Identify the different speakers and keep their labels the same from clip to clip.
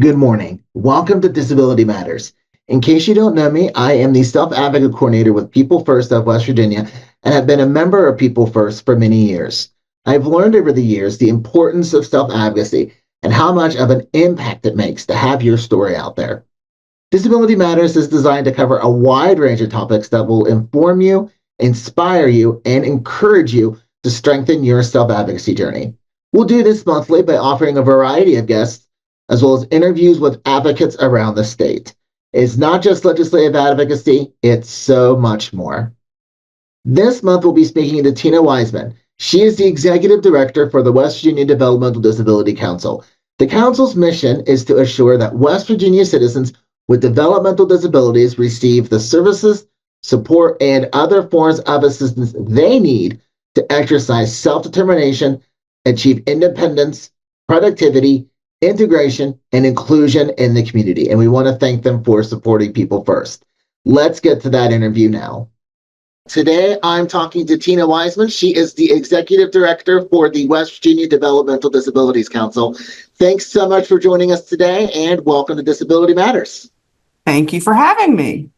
Speaker 1: Good morning. Welcome to Disability Matters. In case you don't know me, I am the self-advocate coordinator with People First of West Virginia and have been a member of People First for many years. I've learned over the years the importance of self-advocacy and how much of an impact it makes to have your story out there. Disability Matters is designed to cover a wide range of topics that will inform you, inspire you, and encourage you to strengthen your self-advocacy journey. We'll do this monthly by offering a variety of guests as well as interviews with advocates around the state. It's not just legislative advocacy, it's so much more. This month, we'll be speaking to Tina Wiseman. She is the executive director for the West Virginia Developmental Disability Council. The council's mission is to assure that West Virginia citizens with developmental disabilities receive the services, support, and other forms of assistance they need to exercise self-determination, achieve independence, productivity, integration, and inclusion in the community. And we want to thank them for supporting People First. Let's get to that interview now. Today, I'm talking to Tina Wiseman. She is the executive director for the West Virginia Developmental Disabilities Council. Thanks so much for joining us today, and welcome to Disability Matters.
Speaker 2: Thank you for having me.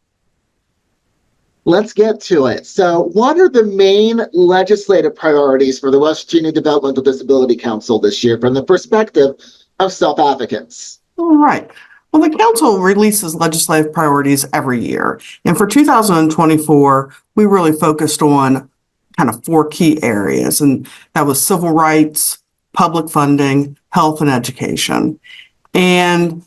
Speaker 1: Let's get to it. So, what are the main legislative priorities for the West Virginia Developmental Disability Council this year from the perspective of self-advocates?
Speaker 2: All right. Well, the council releases legislative priorities every year. And for 2024, we really focused on kind of four key areas, and that was civil rights, public funding, health, and education. And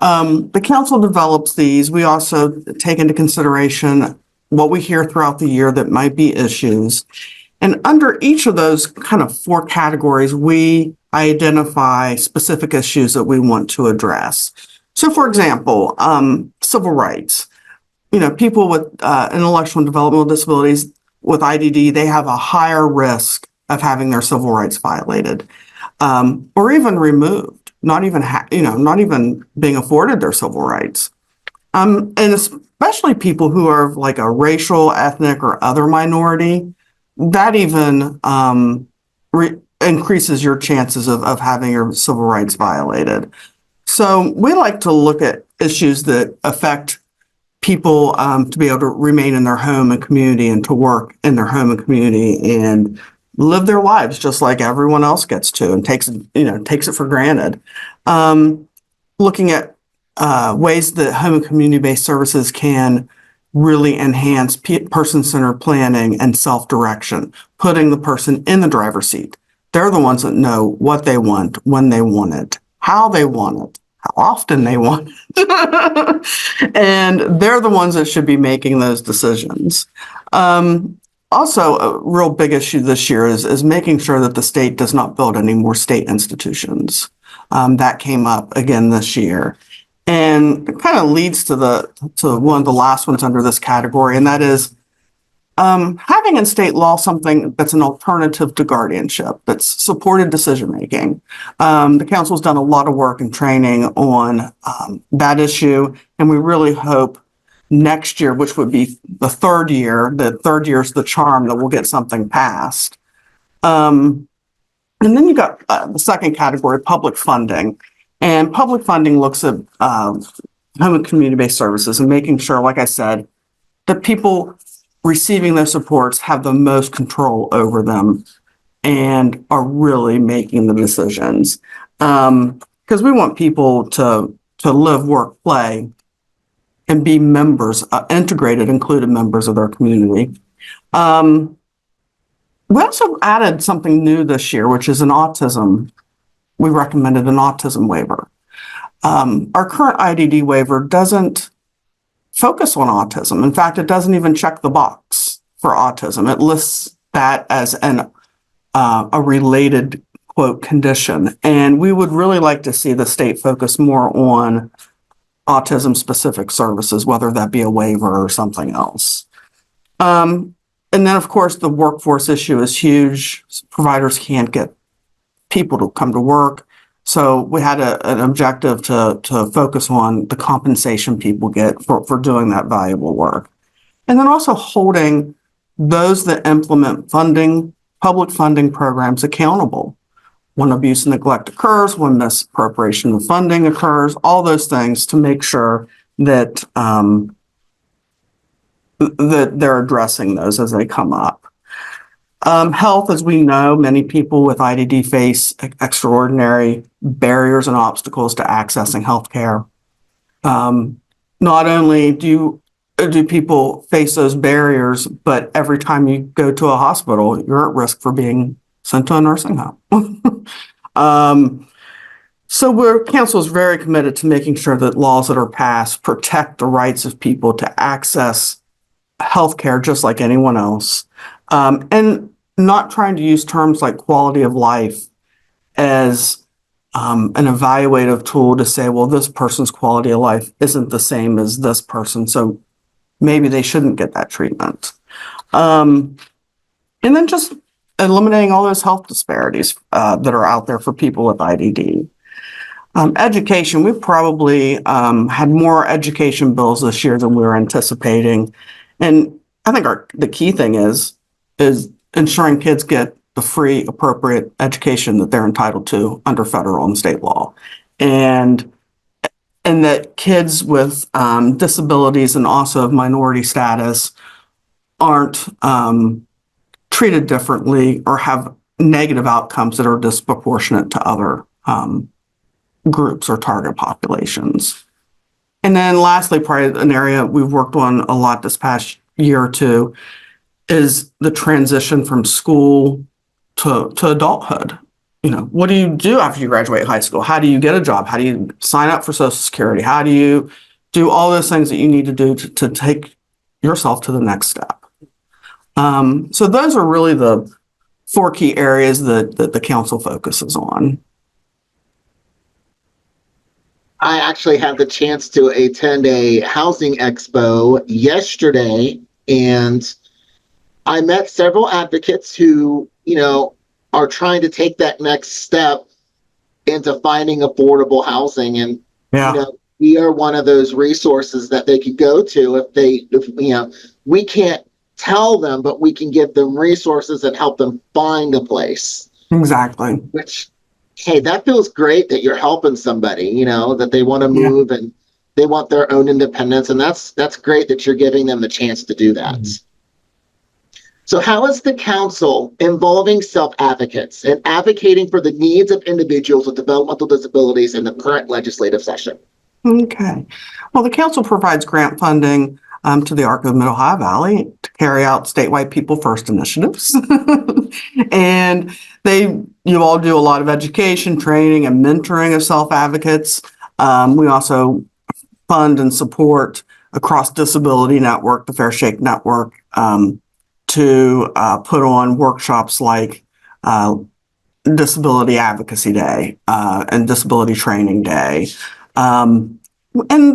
Speaker 2: the council develops these. We also take into consideration what we hear throughout the year that might be issues. And under each of those kind of four categories, we identify specific issues that we want to address. So, for example, civil rights. People with intellectual and developmental disabilities with IDD, they have a higher risk of having their civil rights violated or even removed, not even being afforded their civil rights. And especially people who are like a racial, ethnic, or other minority, that even increases your chances of having your civil rights violated. So we like to look at issues that affect people to be able to remain in their home and community and to work in their home and community and live their lives just like everyone else gets to and takes it for granted. Looking at ways that home and community-based services can really enhance person-centered planning and self-direction, putting the person in the driver's seat. They're the ones that know what they want, when they want it, how they want it, how often they want it. And they're the ones that should be making those decisions. Also, a real big issue this year is making sure that the state does not build any more state institutions. That came up again this year. And it kind of leads to one of the last ones under this category, and that is having in state law something that's an alternative to guardianship, that's supported decision-making. The council's done a lot of work and training on that issue, and we really hope next year, which would be the third year is the charm, that we'll get something passed. And then you got the second category, public funding. And public funding looks at home and community-based services and making sure, like I said, that people receiving those supports have the most control over them and are really making the decisions. Because we want people to live, work, play, and be members, integrated, included members of their community. We also added something new this year, which is we recommended an autism waiver. Our current IDD waiver doesn't focus on autism. In fact, it doesn't even check the box for autism. It lists that as a related, quote, condition. And we would really like to see the state focus more on autism-specific services, whether that be a waiver or something else. And then, of course, the workforce issue is huge. Providers can't get people to come to work. So we had an objective to focus on the compensation people get for doing that valuable work. And then also holding those that implement public funding programs accountable. when abuse and neglect occurs, when misappropriation of funding occurs, all those things to make sure that that they're addressing those as they come up. Health, as we know, many people with IDD face extraordinary barriers and obstacles to accessing healthcare. Not only do people face those barriers, but every time you go to a hospital, you're at risk for being sent to a nursing home. So council is very committed to making sure that laws that are passed protect the rights of people to access healthcare just like anyone else, and not trying to use terms like quality of life as an evaluative tool to say, well, this person's quality of life isn't the same as this person, so maybe they shouldn't get that treatment. And then just eliminating all those health disparities that are out there for people with IDD. Education, we probably had more education bills this year than we were anticipating. And I think the key thing is ensuring kids get the free, appropriate education that they're entitled to under federal and state law. And that kids with disabilities and also of minority status aren't treated differently or have negative outcomes that are disproportionate to other groups or target populations. And then lastly, probably an area we've worked on a lot this past year or two is the transition from school to adulthood. You know, what do you do after you graduate high school? How do you get a job? How do you sign up for Social Security? How do you do all those things that you need to do to take yourself to the next step? So those are really the 4 key areas that the council focuses on.
Speaker 1: I actually had the chance to attend a housing expo yesterday, and I met several advocates who, are trying to take that next step into finding affordable housing. And, we are one of those resources that they could go to if we can't tell them, but we can give them resources and help them find a place.
Speaker 2: Exactly.
Speaker 1: Which, hey, that feels great that you're helping somebody, that they want to move and they want their own independence. And that's great that you're giving them the chance to do that. Mm-hmm. So how is the council involving self-advocates and advocating for the needs of individuals with developmental disabilities in the current legislative session?
Speaker 2: Okay. Well, the council provides grant funding to the ARC of Mid-Ohio Valley to carry out statewide People First initiatives. And you all do a lot of education, training, and mentoring of self-advocates. We also fund and support Across Disability Network, the Fair Shake Network, to put on workshops like Disability Advocacy Day and Disability Training Day. And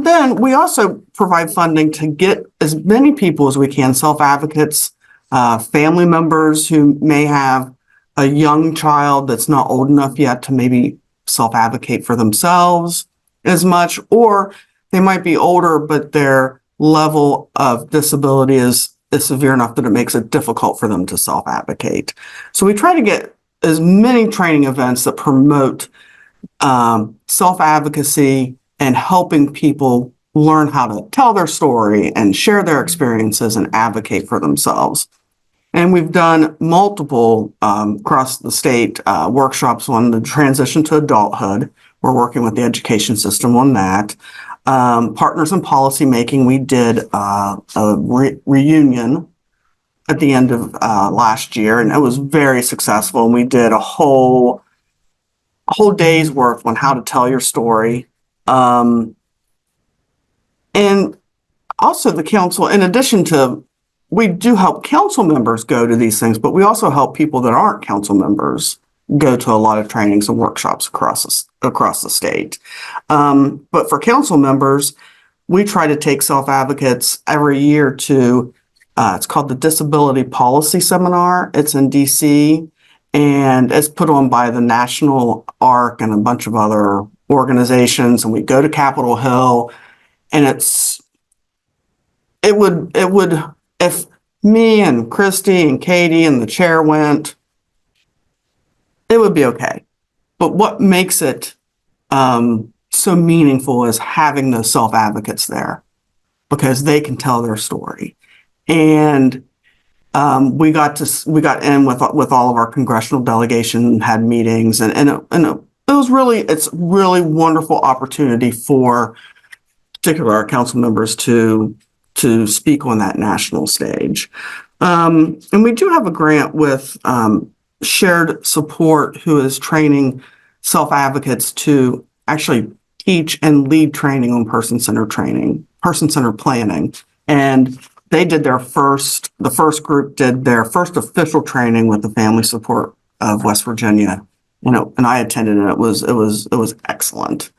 Speaker 2: then we also provide funding to get as many people as we can, self-advocates, family members who may have a young child that's not old enough yet to maybe self-advocate for themselves as much, or they might be older, but their level of disability is severe enough that it makes it difficult for them to self-advocate. So we try to get as many training events that promote self-advocacy and helping people learn how to tell their story and share their experiences and advocate for themselves. And we've done multiple across the state workshops on the transition to adulthood. We're working with the education system on that. Partners in policy making, we did a reunion at the end of last year, and it was very successful. And we did a whole day's worth on how to tell your story. And also the council, in addition to, we do help council members go to these things, but we also help people that aren't council members go to a lot of trainings and workshops across the state. But for council members, we try to take self-advocates every year to, it's called the Disability Policy Seminar. It's in DC, and it's put on by the National ARC and a bunch of other organizations. And we go to Capitol Hill, and it would, if me and Christy and Katie and the chair went, it would be okay. But what makes it so meaningful is having those self-advocates there, because they can tell their story. And we got in with all of our congressional delegation, had meetings, and it's really wonderful opportunity for particularly our council members to speak on that national stage. And we do have a grant with Shared Support, who is training self-advocates to actually teach and lead training on person-centered planning. And they did the first group did their first official training with the Family Support of West Virginia. And I attended, and it was excellent.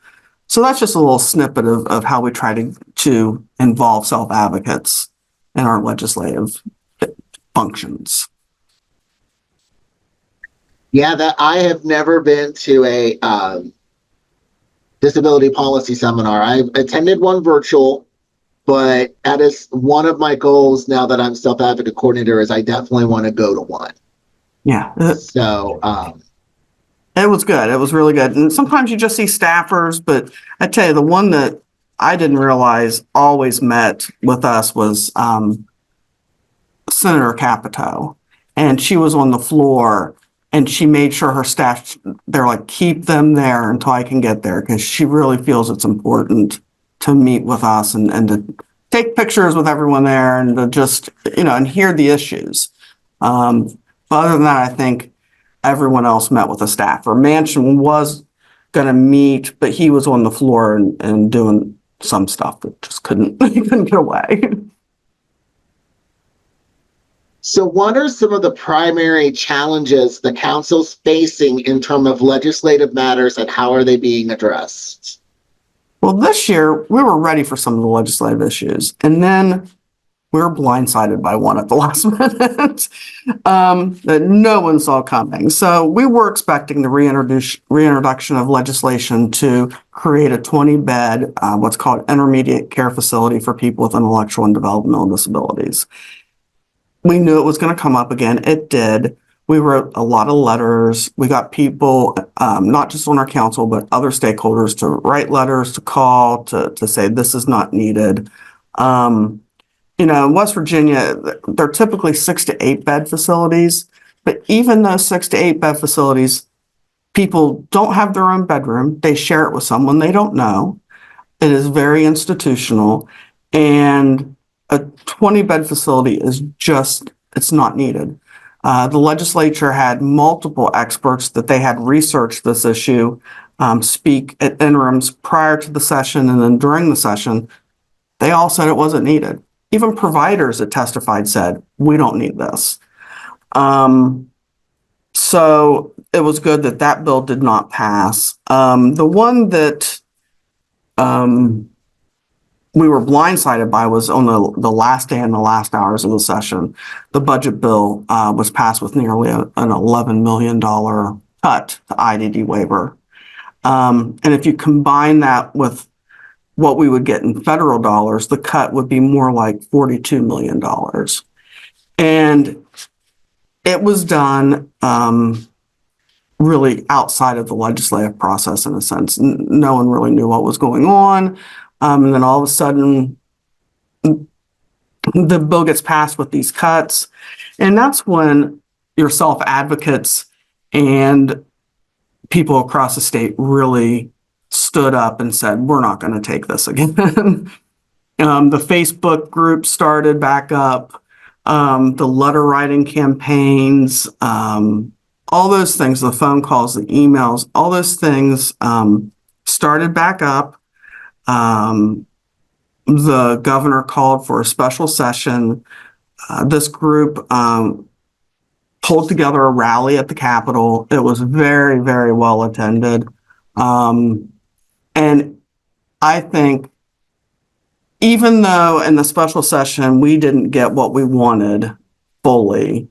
Speaker 2: So that's just a little snippet of how we try to involve self-advocates in our legislative functions.
Speaker 1: Yeah, that I have never been to a disability policy seminar. I've attended one virtual, but that is one of my goals now that I'm self-advocate coordinator, is I definitely want to go to one.
Speaker 2: Yeah.
Speaker 1: So
Speaker 2: it was good. It was really good. And sometimes you just see staffers, but I tell you, the one that I didn't realize always met with us was Senator Capito. And she was on the floor, and she made sure her staff, they're like, keep them there until I can get there, because she really feels it's important to meet with us and to take pictures with everyone there, and to just, and hear the issues. But other than that, I think everyone else met with a staffer. Manchin was going to meet, but he was on the floor and doing some stuff that just couldn't get away.
Speaker 1: So what are some of the primary challenges the council's facing in terms of legislative matters, and how are they being addressed?
Speaker 2: Well, this year we were ready for some of the legislative issues, and then we were blindsided by one at the last minute that no one saw coming. So we were expecting the reintroduction of legislation to create a 20-bed, what's called intermediate care facility for people with intellectual and developmental disabilities. We knew it was going to come up again. It did. We wrote a lot of letters. We got people, not just on our council, but other stakeholders, to write letters, to call, to say this is not needed. In West Virginia, they're typically 6 to 8 bed facilities, but even those 6 to 8 bed facilities, people don't have their own bedroom. They share it with someone they don't know. It is very institutional, and a 20-bed facility is it's not needed. The legislature had multiple experts that they had researched this issue, speak at interims prior to the session and then during the session. They all said it wasn't needed. Even providers that testified said, we don't need this. So it was good that bill did not pass. The one that we were blindsided by was on the last day and the last hours of the session. The budget bill was passed with nearly an $11 million cut to IDD waiver. And if you combine that with what we would get in federal dollars, the cut would be more like $42 million. And it was done really outside of the legislative process, in a sense. No one really knew what was going on. And then all of a sudden, the bill gets passed with these cuts. And that's when your self-advocates and people across the state really stood up and said, we're not going to take this again. The Facebook group started back up, the letter writing campaigns, all those things, the phone calls, the emails, all those things started back up. The governor called for a special session. This group pulled together a rally at the Capitol. It was very, very well attended. And I think even though in the special session we didn't get what we wanted fully,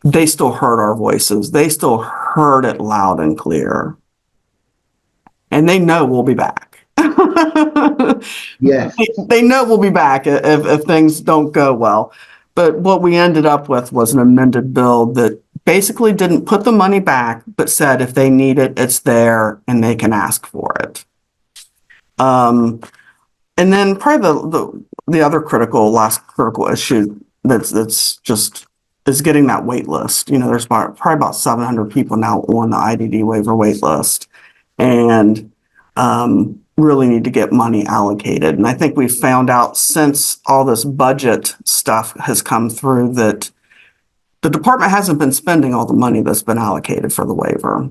Speaker 2: they still heard our voices. They still heard it loud and clear. And they know we'll be back.
Speaker 1: Yes.
Speaker 2: They know we'll be back if things don't go well. But what we ended up with was an amended bill that basically didn't put the money back, but said if they need it, it's there and they can ask for it. And then probably the other last critical issue that's just is getting that wait list. There's probably about 700 people now on the IDD waiver wait list, and really need to get money allocated. And I think we've found out since all this budget stuff has come through that the department hasn't been spending all the money that's been allocated for the waiver.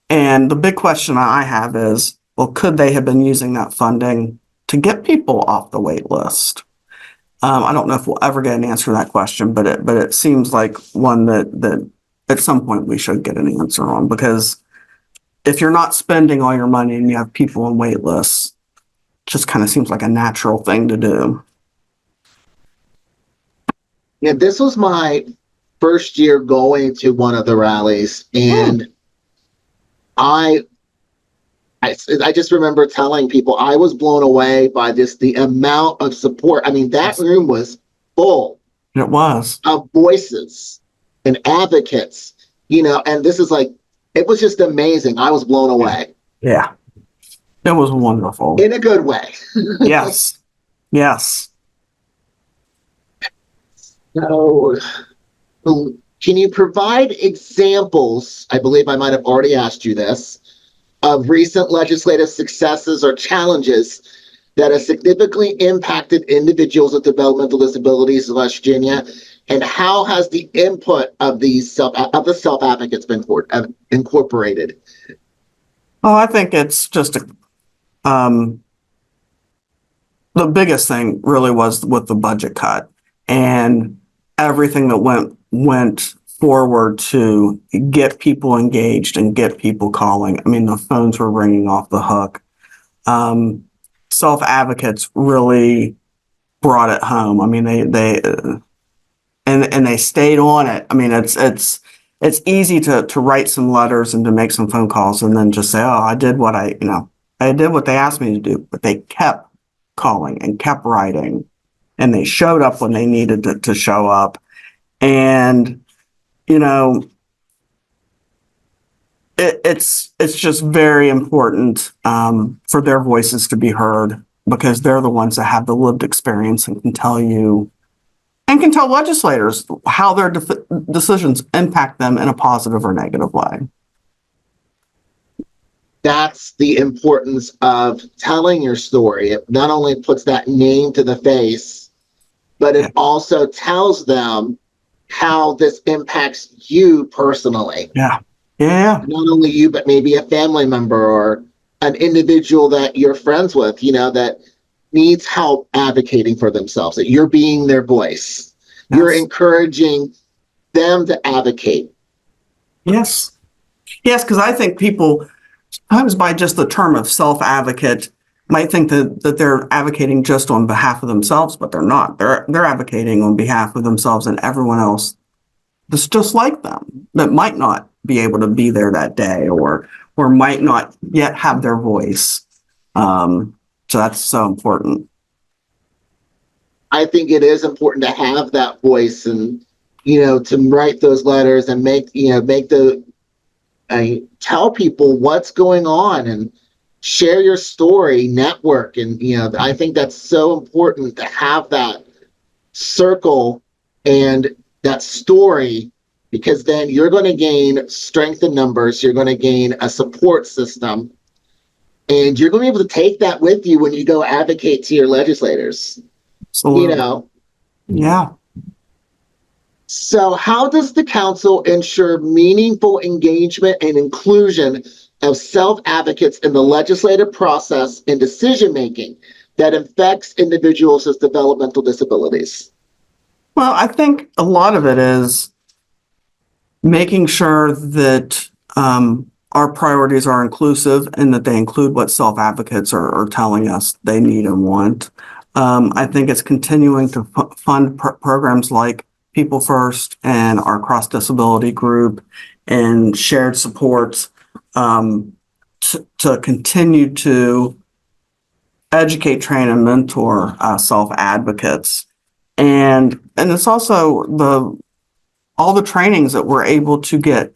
Speaker 2: And the big question I have is, well, could they have been using that funding to get people off the wait list? I don't know if we'll ever get an answer to that question, but it seems like one that at some point we should get an answer on, because if you're not spending all your money and you have people on wait lists, it just kind of seems like a natural thing to do.
Speaker 1: Yeah, this was my first year going to one of the rallies, and I just remember telling people I was blown away by just the amount of support. I mean, that room was full.
Speaker 2: It was.
Speaker 1: Of voices and advocates, and this is like, it was just amazing. I was blown away.
Speaker 2: Yeah. It was wonderful.
Speaker 1: In a good way.
Speaker 2: Yes. Yes.
Speaker 1: So, can you provide examples? I believe I might have already asked you this, of recent legislative successes or challenges that have significantly impacted individuals with developmental disabilities in West Virginia, and how has the input of the self advocates been incorporated?
Speaker 2: Oh, I think it's just the biggest thing really was with the budget cut and everything that went forward to get people engaged and get people calling. I mean, the phones were ringing off the hook. Self-advocates really brought it home. I mean, they stayed on it. I mean, it's easy to write some letters and to make some phone calls and then just say, oh, I did what I did what they asked me to do, but they kept calling and kept writing, and they showed up when they needed to show up. And it's just very important for their voices to be heard, because they're the ones that have the lived experience and can tell legislators how their decisions impact them in a positive or negative way.
Speaker 1: That's the importance of telling your story. It not only puts that name to the face, but it also tells them how this impacts you personally.
Speaker 2: Yeah.
Speaker 1: Not only you, but maybe a family member or an individual that you're friends with, that needs help advocating for themselves, that you're being their voice. Yes. You're encouraging them to advocate.
Speaker 2: Yes. Yes, because I think people, sometimes by just the term of self-advocate, might think that they're advocating just on behalf of themselves, but they're not. They're advocating on behalf of themselves and everyone else that's just like them, that might not be able to be there that day or might not yet have their voice. So that's so important.
Speaker 1: I think it is important to have that voice and, to write those letters and tell people what's going on and share your story, network. And, I think that's so important to have that circle and that story, because then you're going to gain strength in numbers. You're going to gain a support system, and you're going to be able to take that with you when you go advocate to your legislators.
Speaker 2: Absolutely. Yeah.
Speaker 1: So how does the council ensure meaningful engagement and inclusion of self-advocates in the legislative process and decision-making that affects individuals with developmental disabilities?
Speaker 2: Well, I think a lot of it is making sure that our priorities are inclusive and that they include what self-advocates are telling us they need and want. I think it's continuing to fund programs like People First and our cross-disability group and shared supports to continue to educate, train, and mentor self-advocates. And it's also all the trainings that we're able to get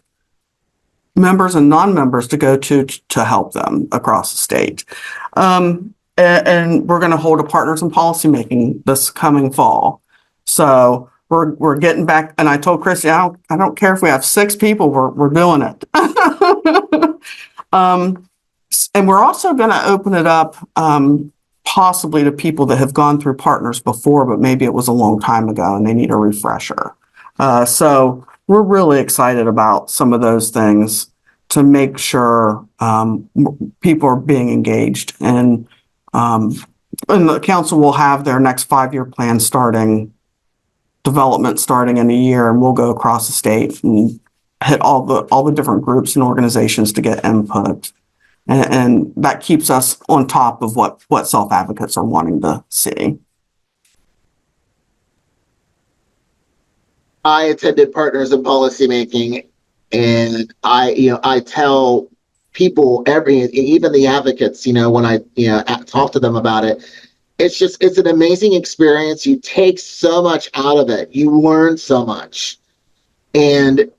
Speaker 2: members and non-members to go to help them across the state. And we're going to hold a partners in policymaking this coming fall. So we're getting back. And I told Christy, I don't care if we have 6 people, we're doing it. And we're also going to open it up possibly to people that have gone through partners before, but maybe it was a long time ago and they need a refresher. So we're really excited about some of those things to make sure people are being engaged. And the council will have their next 5-year plan development starting in a year, and we'll go across the state and hit all the different groups and organizations to get input. And that keeps us on top of what self-advocates are wanting to see.
Speaker 1: I attended Partners in Policymaking, and I tell people, even the advocates, when I talk to them about it, it's an amazing experience. You take so much out of it. You learn so much, and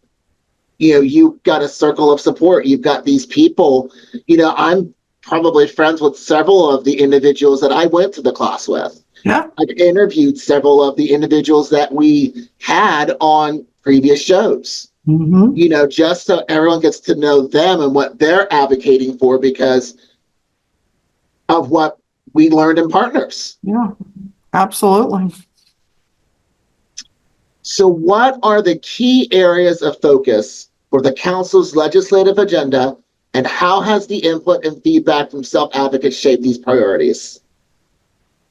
Speaker 1: you've got a circle of support. You've got these people. I'm probably friends with several of the individuals that I went to the class with.
Speaker 2: Yeah.
Speaker 1: I've interviewed several of the individuals that we had on previous shows.
Speaker 2: Mm-hmm.
Speaker 1: Just so everyone gets to know them and what they're advocating for because of what we learned in Partners.
Speaker 2: Yeah, absolutely.
Speaker 1: So what are the key areas of focus for the council's legislative agenda, and how has the input and feedback from self-advocates shaped these priorities?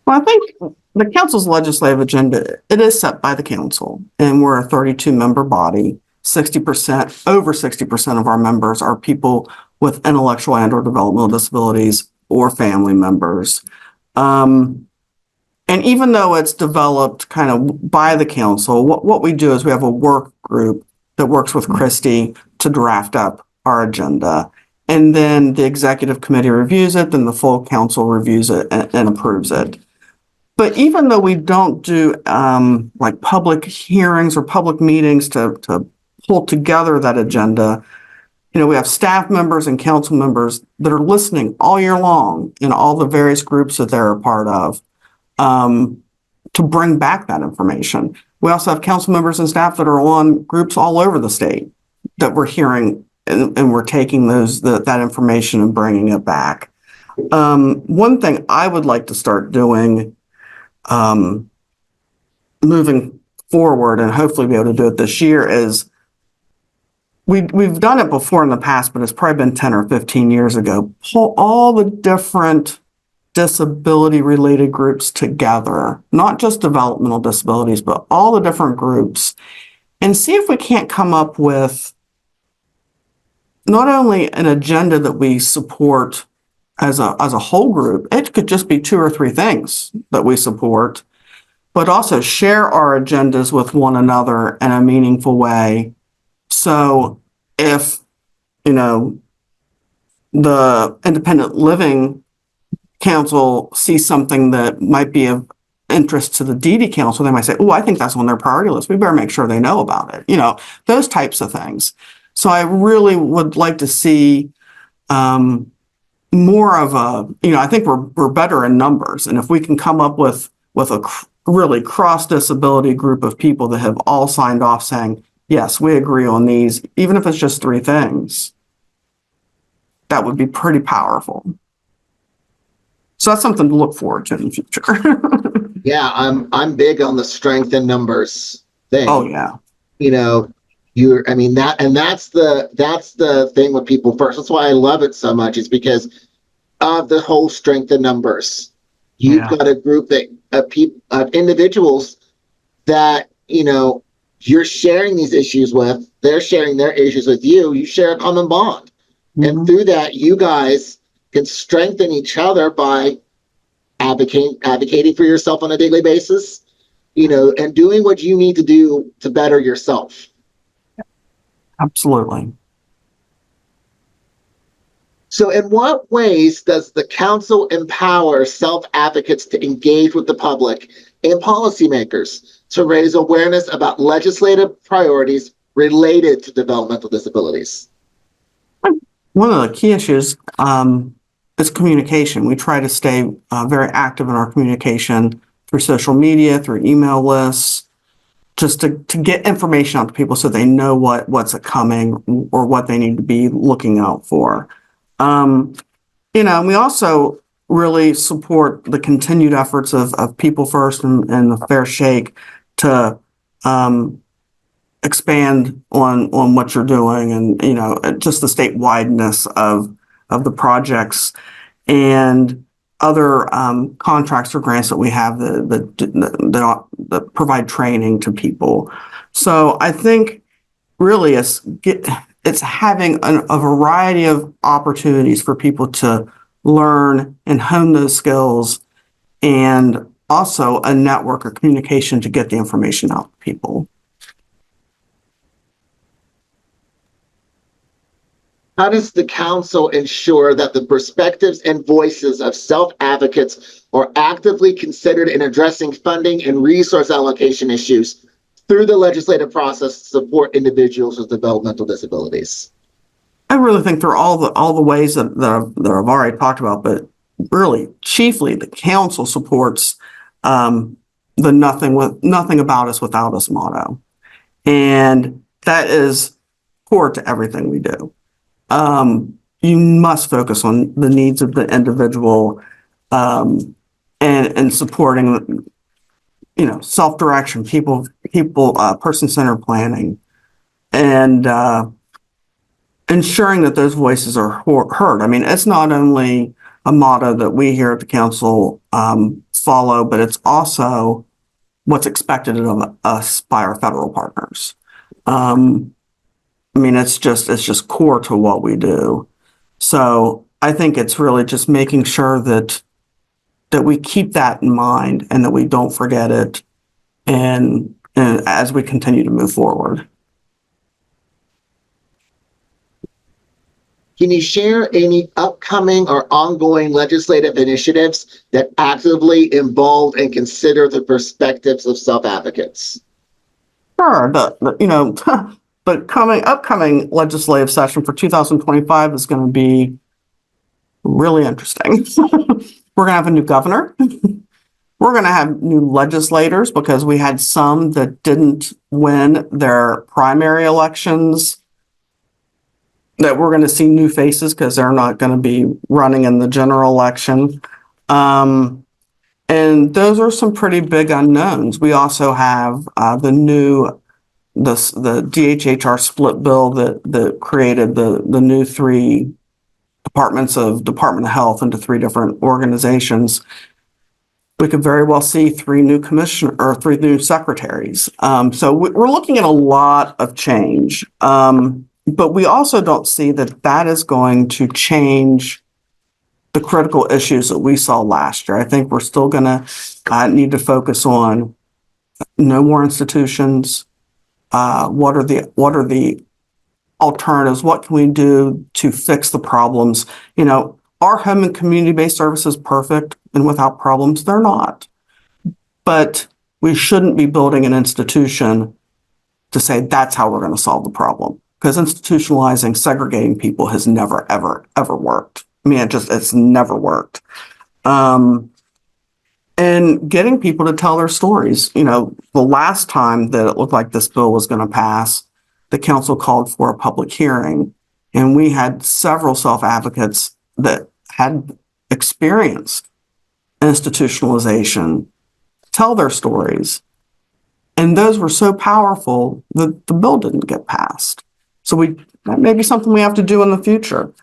Speaker 2: Well, I think the council's legislative agenda, it is set by the council, and we're a 32-member body. Over 60% of our members are people with intellectual and or developmental disabilities or family members. And even though it's developed kind of by the council, what we do is we have a work group that works with Christy to draft up our agenda. And then the executive committee reviews it, then the full council reviews it and approves it. But even though we don't do like public hearings or public meetings to pull together that agenda, we have staff members and council members that are listening all year long in all the various groups that they're a part of to bring back that information. We also have council members and staff that are on groups all over the state that we're hearing and we're taking that information and bringing it back. One thing I would like to start doing moving forward, and hopefully be able to do it this year, is we've done it before in the past, but it's probably been 10 or 15 years ago. Pull all the different disability related groups together, not just developmental disabilities, but all the different groups, and see if we can't come up with not only an agenda that we support as a whole group. It could just be 2 or 3 things that we support, but also share our agendas with one another in a meaningful way. So if, the Independent Living Council sees something that might be of interest to the DD Council, they might say, oh, I think that's on their priority list. We better make sure they know about it. Those types of things. So I really would like to see more of I think we're better in numbers. And if we can come up with a really cross-disability group of people that have all signed off saying, yes, we agree on these, even if it's just 3 things, that would be pretty powerful. So that's something to look forward to in the future.
Speaker 1: Yeah, I'm big on the strength in numbers thing.
Speaker 2: Oh yeah.
Speaker 1: That's the thing with people first. That's why I love it so much, is because of the whole strength in numbers. You've got a group of individuals that, you're sharing these issues with, they're sharing their issues with you, you share a common bond. Mm-hmm. And through that, you guys can strengthen each other by advocating for yourself on a daily basis, and doing what you need to do to better yourself.
Speaker 2: Absolutely.
Speaker 1: So in what ways does the council empower self-advocates to engage with the public and policymakers to raise awareness about legislative priorities related to developmental disabilities?
Speaker 2: One of the key issues is communication. We try to stay very active in our communication through social media, through email lists, just to get information out to people so they know what's coming or what they need to be looking out for. We also really support the continued efforts of People First and the Fair Shake to expand on what you're doing, and just the statewide-ness of the projects and other contracts or grants that we have that provide training to people. So I think really it's having a variety of opportunities for people to learn and hone those skills, and also a network of communication to get the information out to people.
Speaker 1: How does the council ensure that the perspectives and voices of self-advocates are actively considered in addressing funding and resource allocation issues through the legislative process to support individuals with developmental disabilities?
Speaker 2: I really think through all the ways that I've already talked about, but really chiefly the council supports the nothing about us without us motto. And that is core to everything we do. You must focus on the needs of the individual, and supporting, self-direction, people, person-centered planning, and ensuring that those voices are heard. I mean, it's not only a motto that we here at the council follow, but it's also what's expected of us by our federal partners. It's just core to what we do. So I think it's really just making sure that we keep that in mind and that we don't forget it, and as we continue to move forward.
Speaker 1: Can you share any upcoming or ongoing legislative initiatives that actively involve and consider the perspectives of self-advocates?
Speaker 2: Sure, the upcoming legislative session for 2025 is going to be really interesting. We're going to have a new governor. We're going to have new legislators because we had some that didn't win their primary elections, that we're going to see new faces because they're not going to be running in the general election. And those are some pretty big unknowns. We also have the DHHR split bill that created the new 3 departments of Department of Health into 3 different organizations. We could very well see 3 new commissioners or 3 new secretaries. So we're looking at a lot of change. But we also don't see that is going to change the critical issues that we saw last year. I think we're still going to need to focus on no more institutions. What are the alternatives? What can we do to fix the problems? Are home and community-based services perfect and without problems? They're not. But we shouldn't be building an institution to say that's how we're going to solve the problem, because institutionalizing, segregating people has never, ever, ever worked. It's never worked. And getting people to tell their stories. The last time that it looked like this bill was going to pass, the council called for a public hearing, and we had several self-advocates that had experienced institutionalization tell their stories. And those were so powerful that the bill didn't get passed. So that may be something we have to do in the future.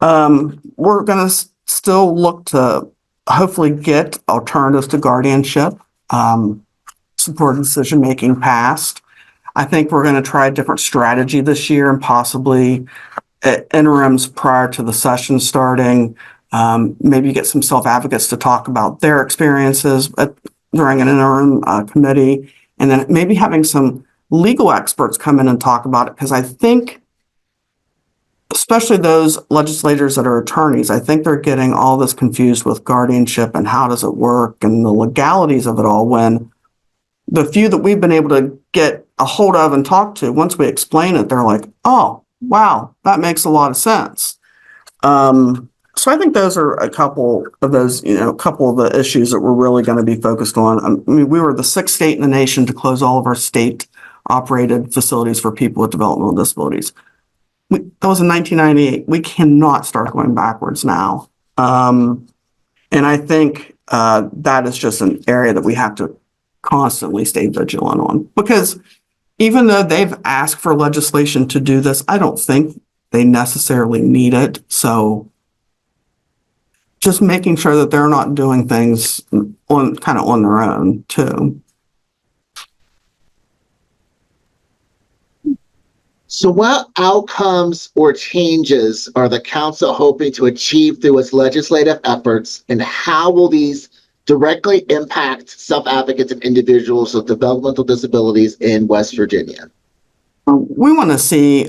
Speaker 2: We're going to still look to hopefully get alternatives to guardianship, supported decision-making passed. I think we're going to try a different strategy this year, and possibly at interims prior to the session starting, maybe get some self-advocates to talk about their experiences during an interim committee, and then maybe having some legal experts come in and talk about it, because I think, especially those legislators that are attorneys, I think they're getting all this confused with guardianship and how does it work and the legalities of it all, when the few that we've been able to get a hold of and talk to, once we explain it, they're like, oh, wow, that makes a lot of sense. So I think those are a couple of those, a couple of the issues that we're really going to be focused on. I mean, we were the 6th state in the nation to close all of our state operated facilities for people with developmental disabilities. That was in 1998. We cannot start going backwards now. And I think that is just an area that we have to constantly stay vigilant on, because even though they've asked for legislation to do this, I don't think they necessarily need it. So just making sure that they're not doing things on their own too.
Speaker 1: So what outcomes or changes are the council hoping to achieve through its legislative efforts, and how will these directly impact self-advocates and individuals with developmental disabilities in West Virginia?
Speaker 2: We want to see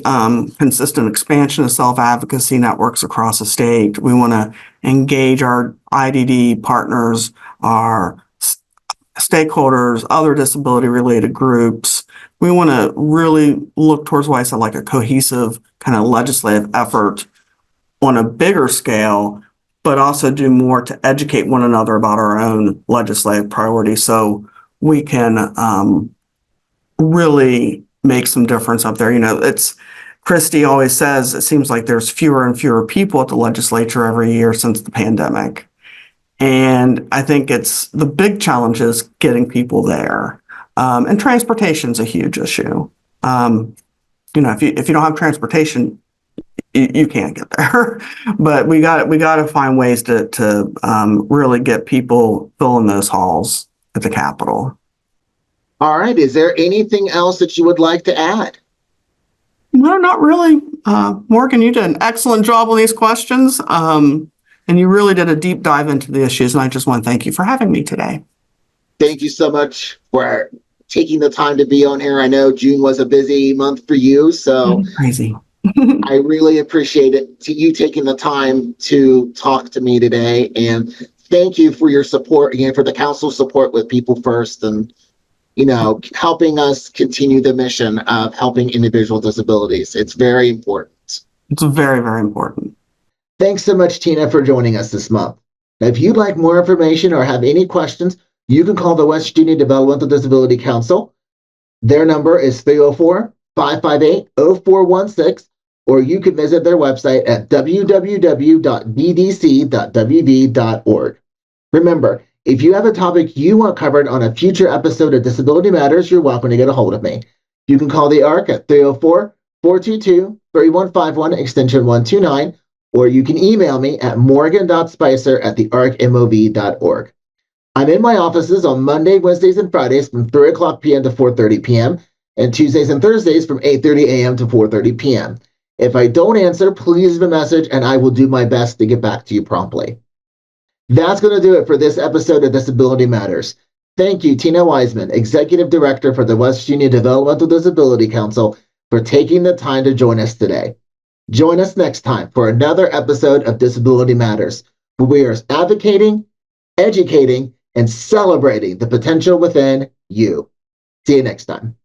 Speaker 2: consistent expansion of self-advocacy networks across the state. We want to engage our IDD partners, our stakeholders, other disability-related groups. We want to really look towards what I said, like a cohesive kind of legislative effort on a bigger scale, but also do more to educate one another about our own legislative priorities so we can really make some difference up there. It's Christy always says it seems like there's fewer and fewer people at the legislature every year since the pandemic. And I think it's the big challenge is getting people there. And transportation is a huge issue. If you don't have transportation, you can't get there. But we got to find ways to really get people filling those halls at the Capitol.
Speaker 1: All right. Is there anything else that you would like to add?
Speaker 2: No, not really. Morgan, you did an excellent job on these questions. And you really did a deep dive into the issues. And I just want to thank you for having me today.
Speaker 1: Thank you so much for taking the time to be on here. I know June was a busy month for you, so
Speaker 2: crazy.
Speaker 1: I really appreciate it. You taking the time to talk to me today. And thank you for your support and for the council's support with People First, and helping us continue the mission of helping individual disabilities. It's very important.
Speaker 2: It's very, very important.
Speaker 1: Thanks so much, Tina, for joining us this month. Now, if you'd like more information or have any questions, you can call the West Virginia Developmental Disability Council. Their number is 304-558-0416, or you can visit their website at www.ddc.wv.org. Remember, if you have a topic you want covered on a future episode of Disability Matters, you're welcome to get a hold of me. You can call the ARC at 304-422-3151, extension 129, or you can email me at morgan.spicer@thearcmov.org. I'm in my offices on Monday, Wednesdays, and Fridays from 3 o'clock p.m. to 4:30 p.m., and Tuesdays and Thursdays from 8:30 a.m. to 4:30 p.m. If I don't answer, please leave a message, and I will do my best to get back to you promptly. That's going to do it for this episode of Disability Matters. Thank you, Tina Wiseman, Executive Director for the West Virginia Developmental Disability Council, for taking the time to join us today. Join us next time for another episode of Disability Matters, where we are advocating, educating, and celebrating the potential within you. See you next time.